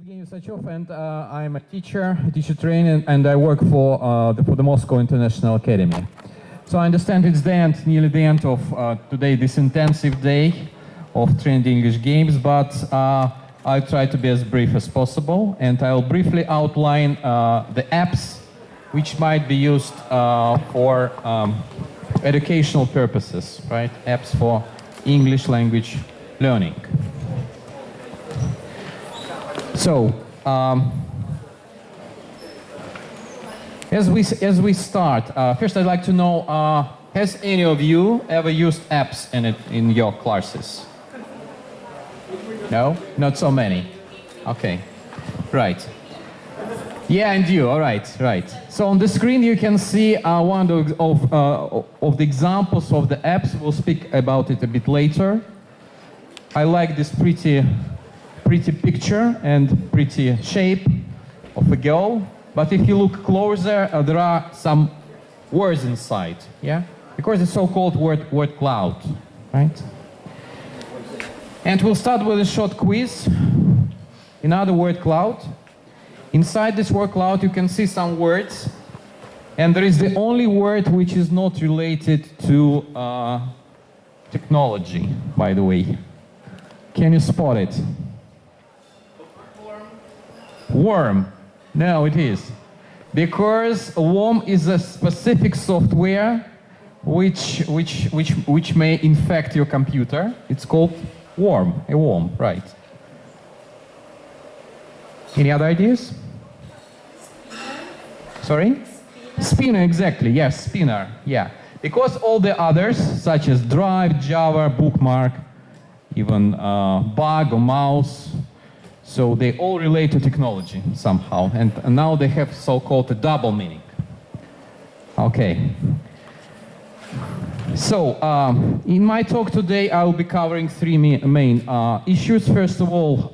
Evgeny Usachev, and I'm a teacher trainer, and I work for the Moscow International Academy. So I understand it's nearly the end of today, this intensive day of trained English games, but I'll try to be as brief as possible, and I'll briefly outline the apps which might be used for educational purposes, right? Apps for English language learning. So, as we start, first I'd like to know, has any of you ever used apps in your classes? No? Not so many. Okay. Right. Yeah, and you. All right. Right. So on the screen you can see one of the examples of the apps. We'll speak about it a bit later. I like this pretty picture and pretty shape of a girl. But if you look closer, there are some words inside, yeah? Because it's so-called word cloud, right? And we'll start with a short quiz. Another word cloud. Inside this word cloud, you can see some words. And there is the only word which is not related to technology, by the way. Can you spot it? Worm. No, it is. Because worm is a specific software which may infect your computer. It's called worm, a worm, right. Any other ideas? Sorry? Spinner, exactly, yes, spinner, yeah. Because all the others, such as drive, Java, bookmark, even bug or mouse, so they all relate to technology somehow, and now they have so-called a double meaning. Okay. So, in my talk today, I will be covering three main issues. First of all,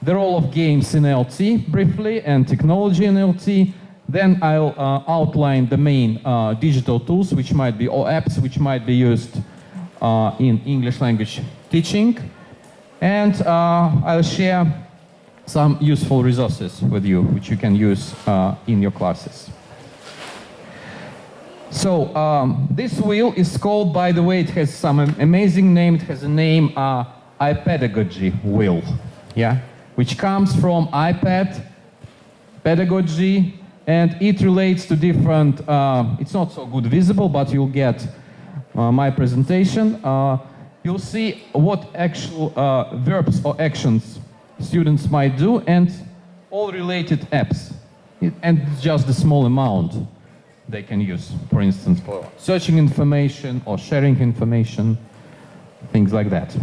the role of games in LT, briefly, and technology in LT. Then I'll outline the main digital tools, which might be, or apps, which might be used in English language teaching. And I'll share some useful resources with you, which you can use in your classes. So this wheel is called, by the way, it has some amazing name. It has a name, iPedagogy wheel, yeah, which comes from iPad, pedagogy, and it relates to different, it's not so good visible, but you'll get my presentation. You'll see what actual verbs or actions students might do, and all related apps. And just the small amount they can use, for instance, for searching information or sharing information, things like that.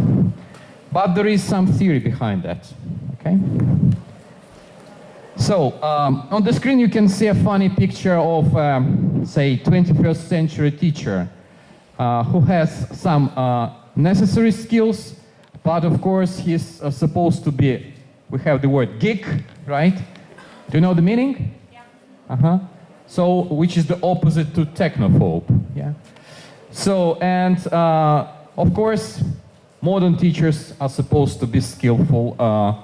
But there is some theory behind that, okay? So, on the screen you can see a funny picture of, say, 21st century teacher who has some necessary skills, but of course he's supposed to be, we have the word geek, right? Do you know the meaning? Yeah. So, which is the opposite to technophobe, yeah? So, and of course, modern teachers are supposed to be skillful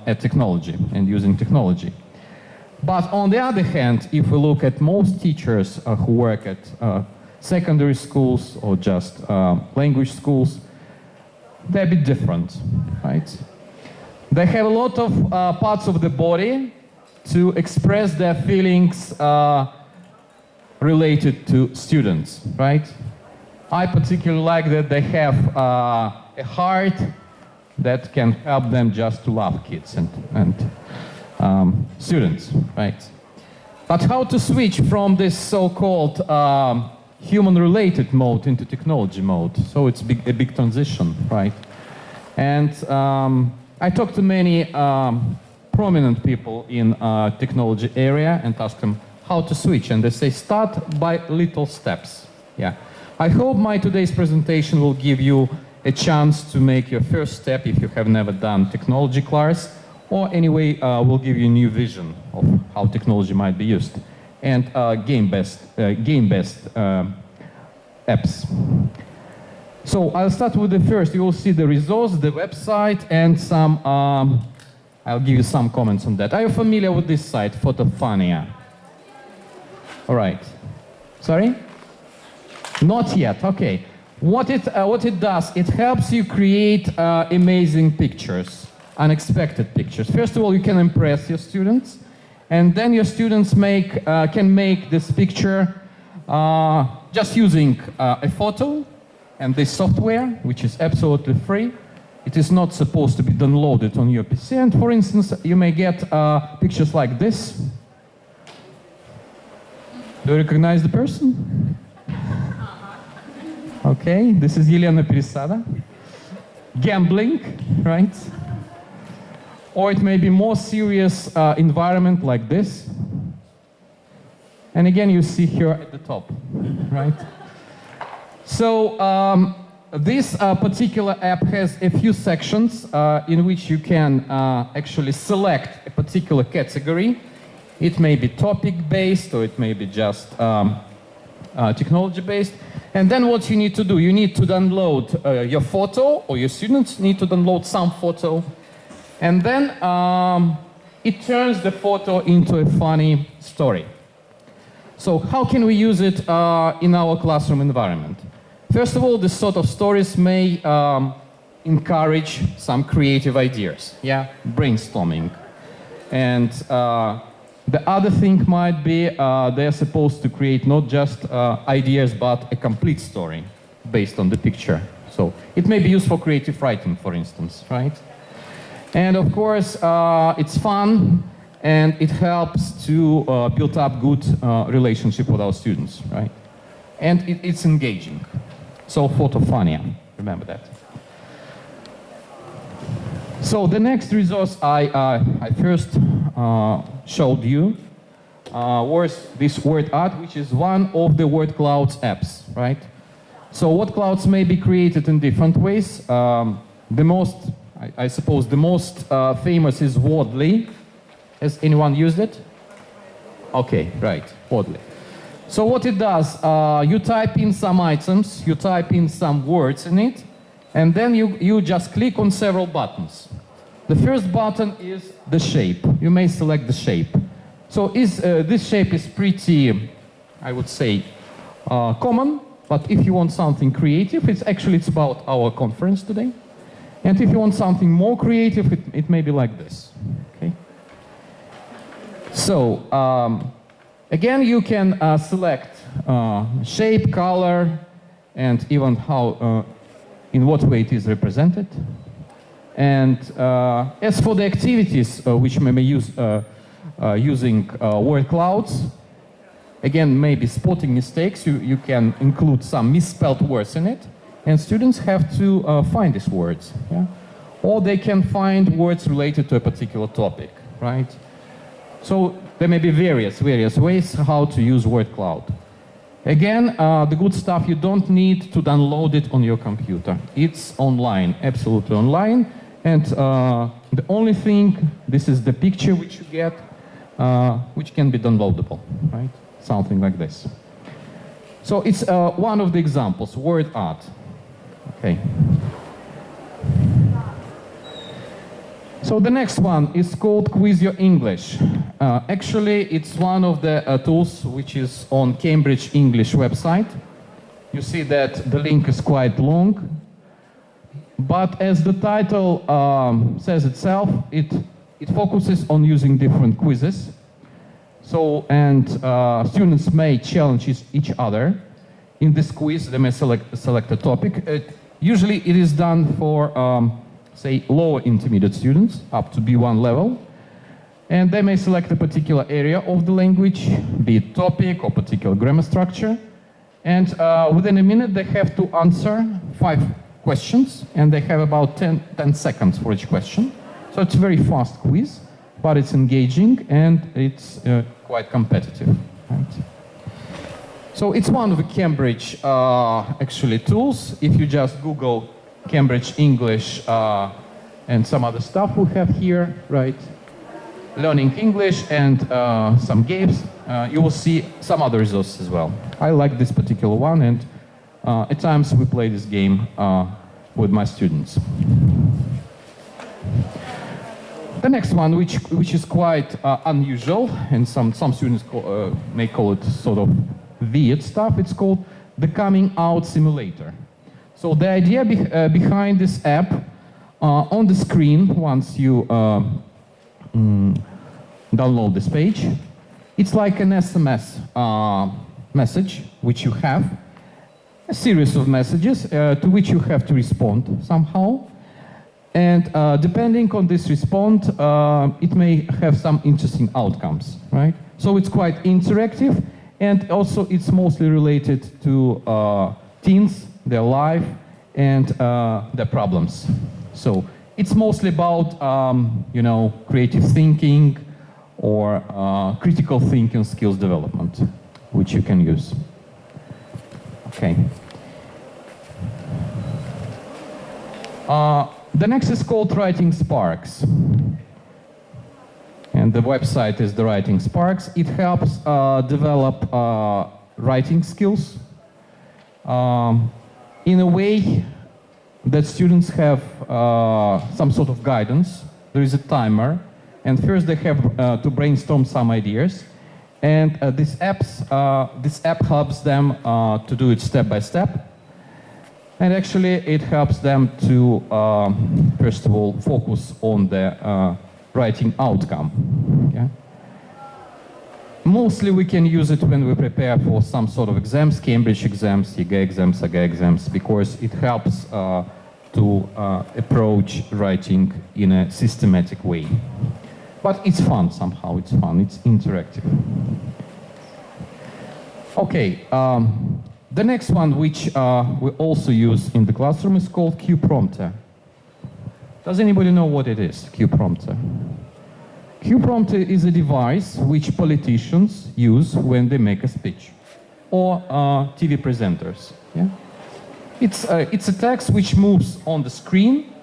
at technology and using technology. But on the other hand, if we look at most teachers who work at secondary schools or just language schools, they're a bit different, right? They have a lot of parts of the body to express their feelings related to students, right? I particularly like that they have a heart that can help them just to love kids and students, right? But how to switch from this so-called human-related mode into technology mode? So it's a big transition, right? And I talked to many prominent people in technology area and asked them how to switch, and they say start by little steps. Yeah. I hope my today's presentation will give you a chance to make your first step if you have never done technology class, or anyway will give you a new vision of how technology might be used, and game-based apps. So I'll start with the first. You will see the resource, the website, and some I'll give you some comments on that. Are you familiar with this site, Photofania? All right. Sorry? Not yet, okay. What it does, it helps you create amazing pictures, unexpected pictures. First of all, you can impress your students, and then your students can make this picture just using a photo and this software, which is absolutely free. It is not supposed to be downloaded on your PC, and for instance, you may get pictures like this. Do you recognize the person? Okay, this is Елена Пересада. Gambling, right? Or it may be more serious environment like this. And again, you see here at the top, right? So this particular app has a few sections in which you can actually select a particular category. It may be topic-based, or it may be just technology-based. And then what you need to do, you need to download your photo, or your students need to download some photo. And then it turns the photo into a funny story. So how can we use it in our classroom environment? First of all, this sort of stories may encourage some creative ideas, yeah, brainstorming. And the other thing might be they're supposed to create not just ideas, but a complete story based on the picture. So it may be used for creative writing, for instance, right? And of course, it's fun, and it helps to build up good relationship with our students, right? And it's engaging. So Photofania, remember that. So the next resource I first showed you was this word art, which is one of the word clouds apps, right? So word clouds may be created in different ways. I suppose the most famous is Wordly. Has anyone used it? Okay, right, Wordly. So what it does, you type in some items, you type in some words in it, and then you just click on several buttons. The first button is the shape. You may select the shape. So this shape is pretty, I would say, common, but if you want something creative, it's about our conference today. And if you want something more creative, it may be like this, okay? So, again, you can select shape, color, and even how, in what way it is represented. And as for the activities which may be used using word clouds, again, maybe spotting mistakes, you can include some misspelled words in it, and students have to find these words, yeah? Or they can find words related to a particular topic, right? So there may be various ways how to use word cloud. Again, the good stuff, you don't need to download it on your computer. It's online, absolutely online. And the only thing, this is the picture which you get, which can be downloadable, right? Something like this. So it's one of the examples, word art. Okay. So the next one is called Quiz Your English. Actually, it's one of the tools which is on Cambridge English website. You see that the link is quite long, but as the title says itself, it focuses on using different quizzes. So, and students may challenge each other. In this quiz, they may select a topic. Usually it is done for, say, lower intermediate students, up to B1 level. And they may select a particular area of the language, be it topic or particular grammar structure. And within a minute, they have to answer 5 questions, and they have about 10 seconds for each question. So it's a very fast quiz, but it's engaging, and it's quite competitive, right? So it's one of the Cambridge, actually, tools. If you just Google Cambridge English and some other stuff we have here, right? Learning English and some games, you will see some other resources as well. I like this particular one, and at times we play this game with my students. The next one, which is quite unusual, and some students may call it sort of weird stuff, it's called the coming out simulator. So the idea behind this app, on the screen, once you download this page, it's like an SMS message which you have, a series of messages to which you have to respond somehow. And depending on this response, it may have some interesting outcomes, right? So it's quite interactive, and also it's mostly related to teens, their life, and their problems. So it's mostly about, creative thinking or critical thinking skills development, which you can use. Okay. The next is called Writing Sparks. And the website is the Writing Sparks. It helps develop writing skills in a way that students have some sort of guidance. There is a timer, and first they have to brainstorm some ideas. And this app helps them to do it step by step. And actually, it helps them to, first of all, focus on the writing outcome. Yeah? Mostly we can use it when we prepare for some sort of exams, Cambridge exams, EGA exams, AGA exams, because it helps to approach writing in a systematic way. But it's fun somehow, it's fun, it's interactive. Okay, the next one, which we also use in the classroom, is called Q-Prompter. Does anybody know what it is, Q-Prompter? Q-Prompter is a device which politicians use when they make a speech, or TV presenters. Yeah? It's a text which moves on the screen,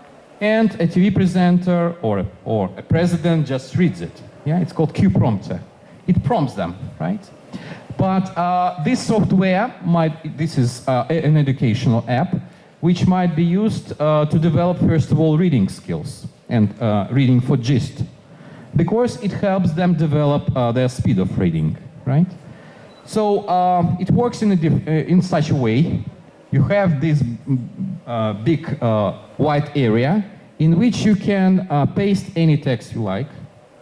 and a TV presenter or a president just reads it. Yeah? It's called Q-Prompter. It prompts them, right? But this software this is an educational app, which might be used to develop, first of all, reading skills and reading for gist, because it helps them develop their speed of reading, right? So it works in such a way. You have this big white area in which you can paste any text you like,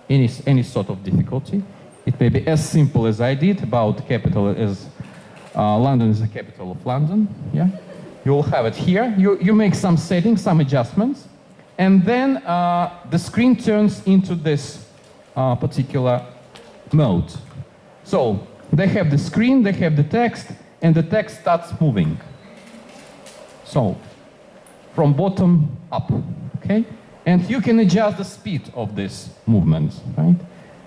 any sort of difficulty. It may be as simple as I did about capital as London is the capital of London. Yeah, you will have it here. You make some settings, some adjustments, and then the screen turns into this particular mode. So they have the screen, they have the text, and the text starts moving. So from bottom up, okay? And you can adjust the speed of this movement, right?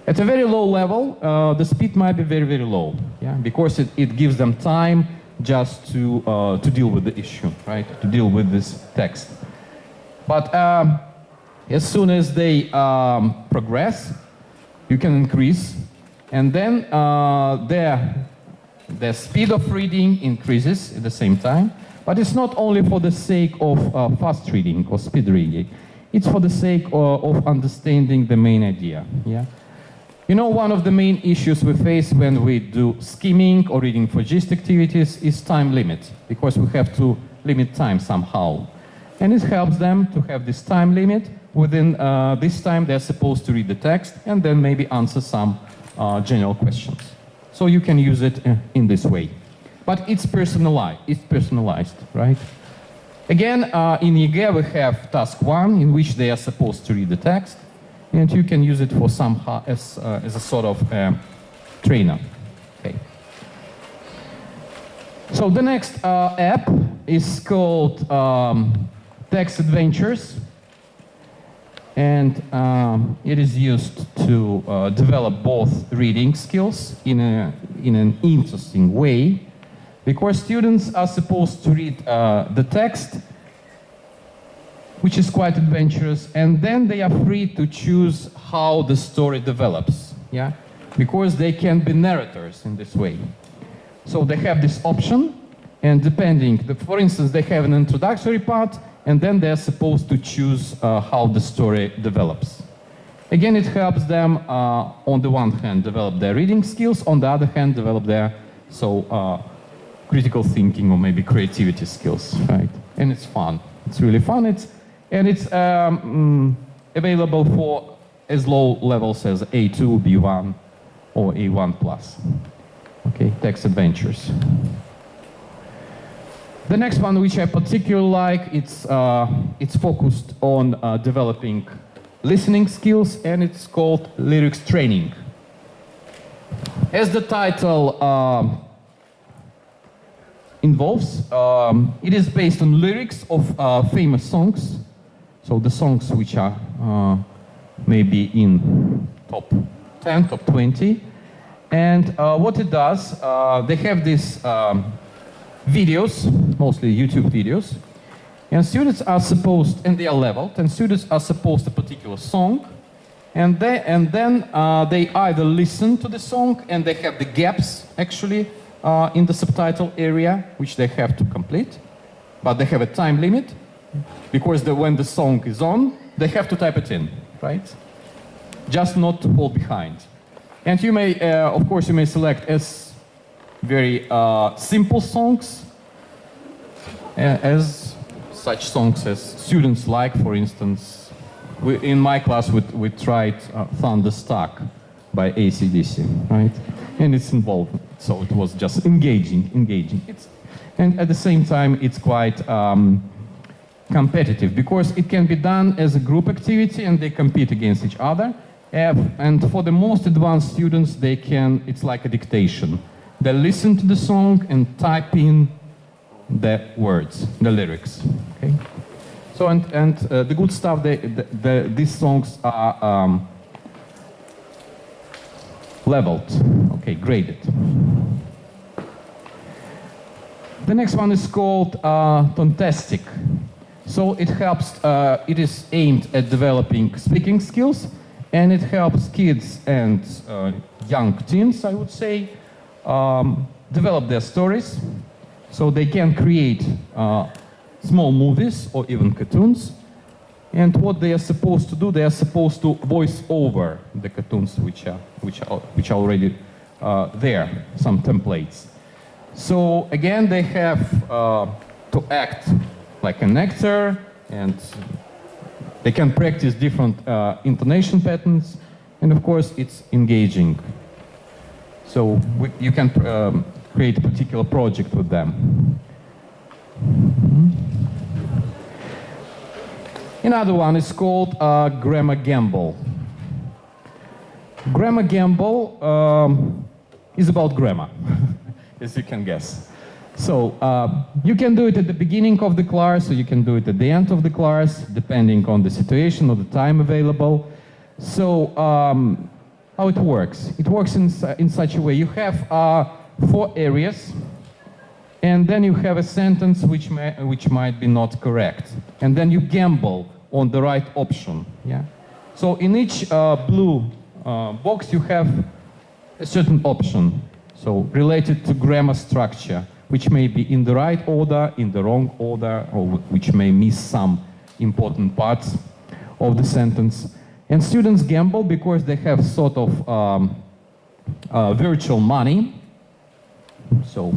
At a very low level, the speed might be very, very low, yeah? Because it gives them time just to deal with the issue, right? To deal with this text. But as soon as they progress, you can increase, and then their speed of reading increases at the same time. But it's not only for the sake of fast reading or speed reading. It's for the sake of understanding the main idea, yeah? You know, one of the main issues we face when we do skimming or reading for gist activities is time limit, because we have to limit time somehow. And it helps them to have this time limit. Within this time, they're supposed to read the text and then maybe answer some general questions. So you can use it in this way. But it's personalized, right? Again, in EGA, we have task 1, in which they are supposed to read the text. And you can use it for somehow as a sort of trainer. Okay. So the next app is called Text Adventures, and it is used to develop both reading skills in an interesting way, because students are supposed to read the text, which is quite adventurous, and then they are free to choose how the story develops, yeah? Because they can be narrators in this way. So they have this option, and depending, for instance, they have an introductory part, and then they're supposed to choose how the story develops. Again, it helps them, on the one hand, develop their reading skills, on the other hand, develop their critical thinking or maybe creativity skills, right? And it's fun. It's really fun. It's available for as low levels as A2, B1, or A1+. Okay, text adventures. The next one, which I particularly like, it's focused on developing listening skills, and it's called lyrics training. As the title involves, it is based on lyrics of famous songs. So the songs which are maybe in top 10, top 20. And what it does, they have these videos, mostly YouTube videos, and students are supposed, and they are leveled, and students are supposed a particular song, and then they either listen to the song, and they have the gaps actually in the subtitle area, which they have to complete, but they have a time limit, because when the song is on, they have to type it in, right? Just not to fall behind. And you may, of course, you may select as very simple songs, as such songs as students like. For instance, in my class we tried Thunderstruck by AC/DC, right? And it's involved, so it was just engaging. And at the same time, it's quite competitive, because it can be done as a group activity and they compete against each other. And for the most advanced students, it's like a dictation. They listen to the song and type in the words, the lyrics. Okay. So the good stuff, these songs are leveled, okay, graded. The next one is called Tontastic. So it helps. It is aimed at developing speaking skills, and it helps kids and young teens, I would say, develop their stories, so they can create small movies or even cartoons. And what they are supposed to do, they are supposed to voice over the cartoons which are already there, some templates. So again, they have to act like an actor, and they can practice different intonation patterns, and of course it's engaging. So you can create a particular project with them. Another one is called Grammar Gamble. Grammar Gamble is about grammar, as you can guess. So you can do it at the beginning of the class, or you can do it at the end of the class, depending on the situation or the time available. So how it works? It works in such a way. You have 4 areas, and then you have a sentence which might be not correct, and then you gamble on the right option. Yeah. So in each blue box you have a certain option, so related to grammar structure, which may be in the right order, in the wrong order, or which may miss some important parts of the sentence. And students gamble because they have sort of virtual money. So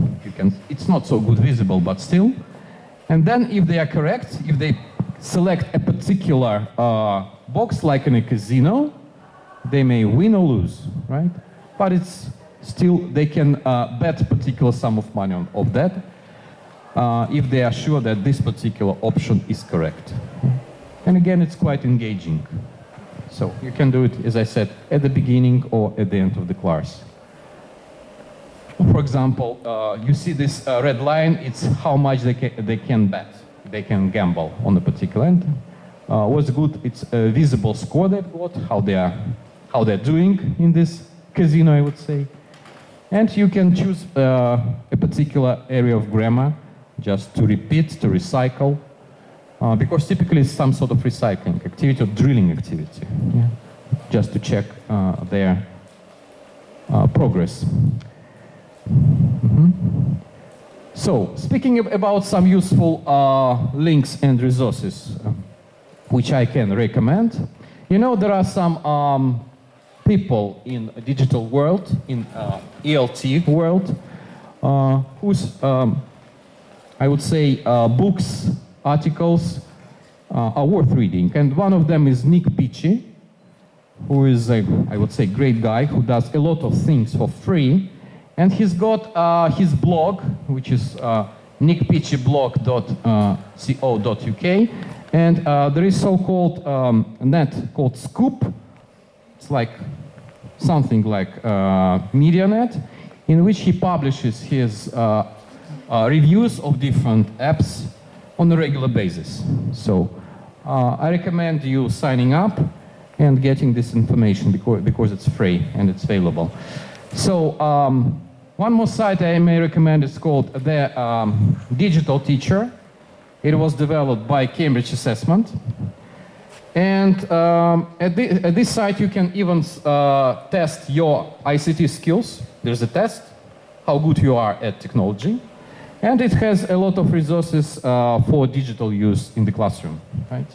it's not so good visible, but still. And then if they are correct, if they select a particular box, like in a casino, they may win or lose, right? But it's still, they can bet a particular sum of money on that if they are sure that this particular option is correct. And again, it's quite engaging. So you can do it, as I said, at the beginning or at the end of the class. For example, you see this red line, it's how much they can bet, they can gamble on a particular end. What's good, it's a visible score they've got, how they're doing in this casino, I would say. And you can choose a particular area of grammar just to repeat, to recycle, because typically it's some sort of recycling activity or drilling activity, yeah? Just to check their progress. So, speaking about some useful links and resources which I can recommend, You know, there are some people in a digital world, in ELT world, whose, I would say, books, articles are worth reading. And one of them is Nick Pichi, who is a, I would say, great guy who does a lot of things for free. And he's got his blog, which is nickpichiblog.co.uk. And there is so-called net called Scoop. It's like something like MediaNet, in which he publishes his reviews of different apps on a regular basis. So I recommend you signing up and getting this information because it's free and it's available. So one more site I may recommend is called The Digital Teacher. It was developed by Cambridge Assessment. And at this site you can even test your ICT skills. There's a test, how good you are at technology. And it has a lot of resources for digital use in the classroom, right?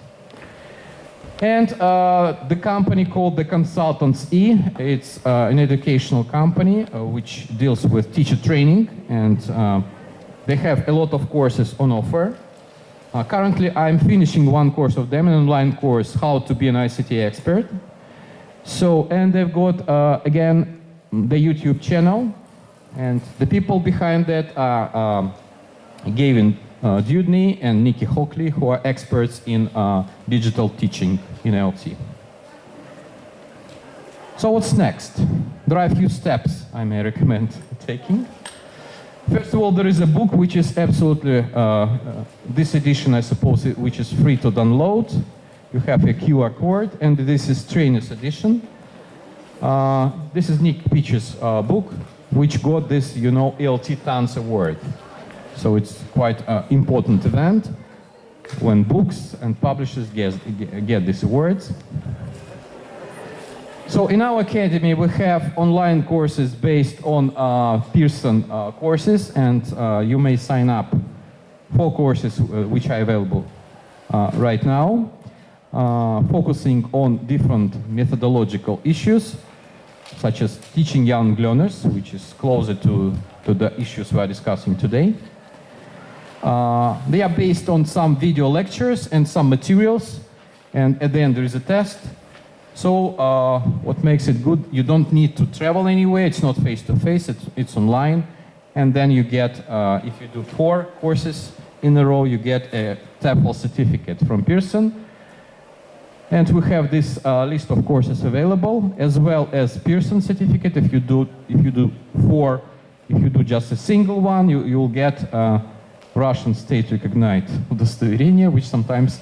And the company called the Consultants E, it's an educational company which deals with teacher training, and they have a lot of courses on offer. Currently, I'm finishing one course of them, an online course, How to be an ICT Expert. So, and they've got, again, the YouTube channel, and the people behind that are Gavin Dudney and Nikki Hockley, who are experts in digital teaching in LT. So what's next? There are a few steps I may recommend taking. First of all, there is a book which is absolutely, this edition I suppose, which is free to download. You have a QR code, and this is trainer's edition. This is Nick Pichi's book, which got this, you know, ELT Tons Award. So it's quite an important event when books and publishers get these awards. So in our academy, we have online courses based on Pearson courses, and you may sign up for courses which are available right now, focusing on different methodological issues, such as teaching young learners, which is closer to the issues we are discussing today. They are based on some video lectures and some materials, and at the end there is a test. So what makes it good, you don't need to travel anywhere, it's not face-to-face, it's online, and then you get, if you do 4 courses in a row, you get a TEFL certificate from Pearson. And we have this list of courses available, as well as Pearson certificate. If you do 4, if you do just a single one, you'll get Russian state-recognized удостоверение, which sometimes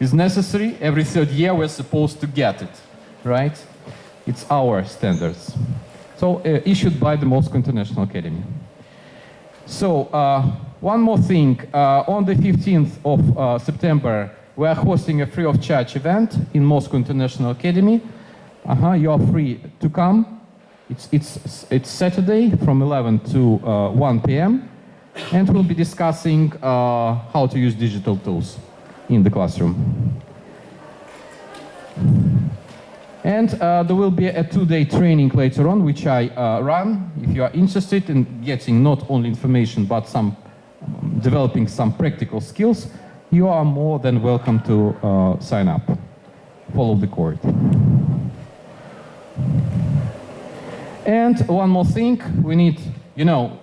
is necessary. Every 3rd year we're supposed to get it, right? It's our standards. So issued by the Moscow International Academy. So one more thing, on the 15th of September, we are hosting a free of charge event in Moscow International Academy. You are free to come. It's Saturday from 11 to 1 p.m. And we'll be discussing how to use digital tools in the classroom. And there will be a 2-day training later on, which I run. If you are interested in getting not only information, but developing some practical skills, you are more than welcome to sign up. Follow the course. And one more thing, we need, you know,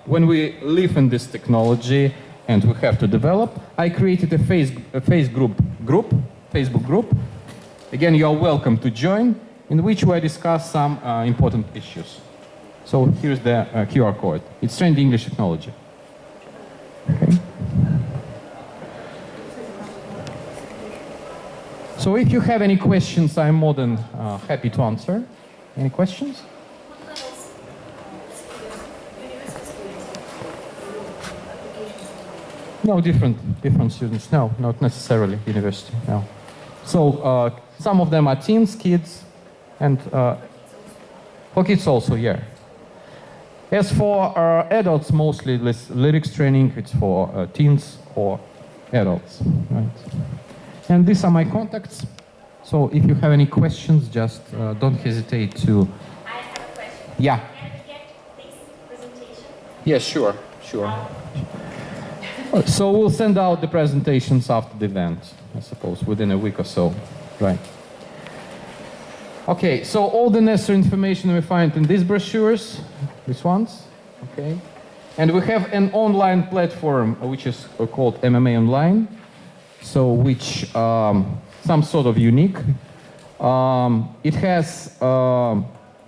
when we live in this technology and we have to develop, I created a Facebook group. Again, you are welcome to join, in which we discuss some important issues. So here's the QR code. It's Trend English Technology. Okay. So if you have any questions, I'm more than happy to answer. Any questions? No, different students. No, not necessarily university. No. So some of them are teens, kids, and for kids also, yeah. As for adults, mostly this lyrics training, it's for teens or adults, right? And these are my contacts. So if you have any questions, just don't hesitate to... I have a question. Yeah. Can we get this presentation? Yeah, sure. So we'll send out the presentations after the event, I suppose, within a week or so. Right. Okay, so all the necessary information we find in these brochures, these ones, okay? And we have an online platform which is called MMA Online, so which some sort of unique. It has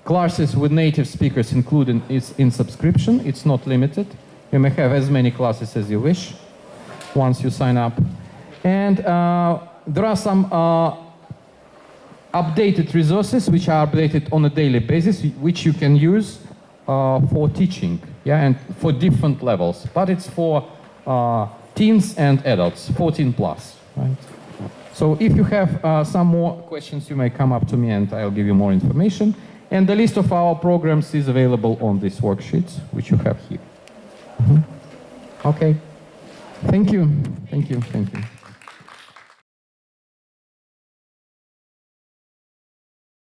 classes with native speakers included in subscription. It's not limited. You may have as many classes as you wish once you sign up. And there are some updated resources which are updated on a daily basis, which you can use for teaching, yeah, and for different levels. But it's for teens and adults, 14 plus, right? So if you have some more questions, you may come up to me and I'll give you more information. And the list of our programs is available on these worksheets, which you have here. Okay. Thank you.